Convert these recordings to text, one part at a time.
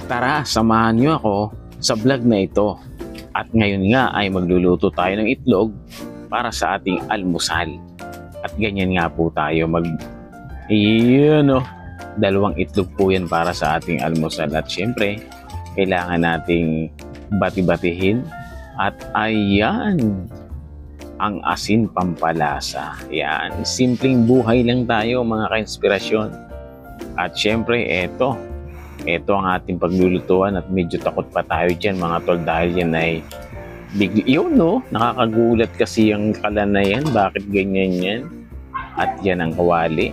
Tara, samahan niyo ako sa vlog na ito. At ngayon nga ay magluluto tayo ng itlog para sa ating almusal. At ganyan nga po tayo dalawang itlog po yan para sa ating almusal. At syempre, kailangan nating bati-batihin. At ayan, ang asin pampalasa. Yan, simpleng buhay lang tayo mga ka-inspirasyon. At syempre, ito ang ating paglulutuan at medyo takot pa tayo dyan mga tol dahil yan ay nakakagulat kasi yung kalan na yan, bakit ganyan yan? At yan ang kawali.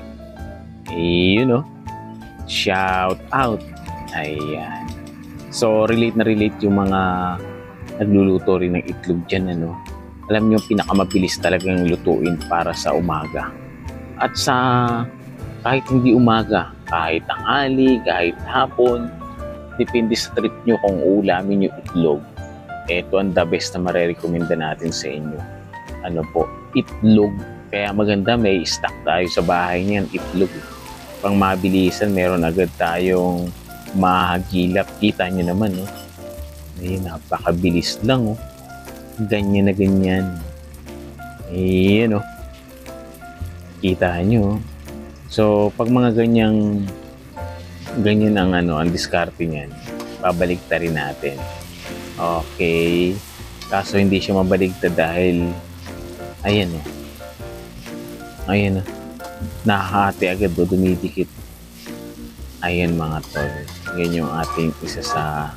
Shout out. Ayan. So, relate yung mga nagluluto rin ng itlog dyan, Alam nyo, pinakamabilis talagang lutuin para sa umaga. At kahit hindi umaga, kahit tanghali, kahit hapon, depende sa trip nyo kung ulamin yung itlog. Ito ang the best na marerekomenda natin sa inyo. Itlog. Kaya maganda may stock tayo sa bahay niyan, itlog. Pang mabilisan, meron agad tayong mahagilap. Kita nyo naman, napakabilis lang, Ganyan na ganyan. Kita nyo, So, pag mga ganyan ang diskarte niyan, babaligtarin natin. Okay. Kaso hindi siya mabaligtad dahil ayan nahahati agad dumidikit. Ayan mga tol. Yan yung ating isa sa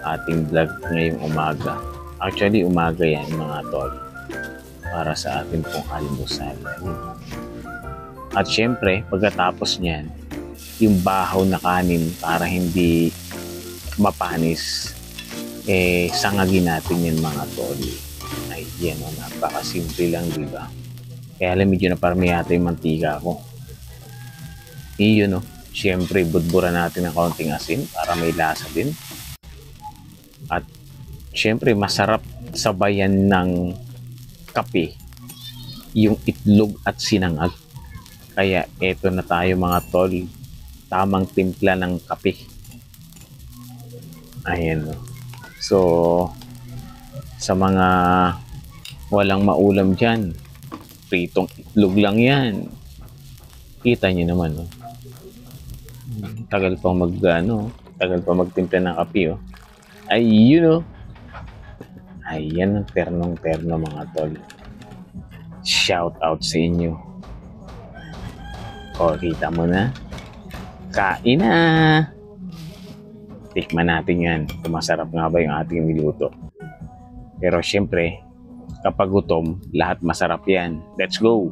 ating vlog ngayong umaga. Actually, umaga yan mga tol. Para sa ating pong almusal. At syempre, pagkatapos niyan, yung bahaw na kanin para hindi mapanis, sangagin natin yan mga tol. Ay, yan napakasimple lang, di ba? Kaya alam medyo na parang yata yung mantika ko. Syempre, budbura natin ng kaunting asin para may lasa din. At syempre, masarap sabayan ng kape, yung itlog at sinangag. Kaya eto na tayo mga tol, tamang timpla ng kape. Ayan. So, sa mga walang maulam dyan, pritong itlog lang yan. Kita nyo naman, tagal pa magtimpla ng kape, Ayan ang ternong-terno mga tol. Shout out sa inyo. Kita mo na. Kain na! Tikman natin yan. Kung masarap nga ba yung ating niluto. Pero syempre, kapag gutom, lahat masarap yan. Let's go!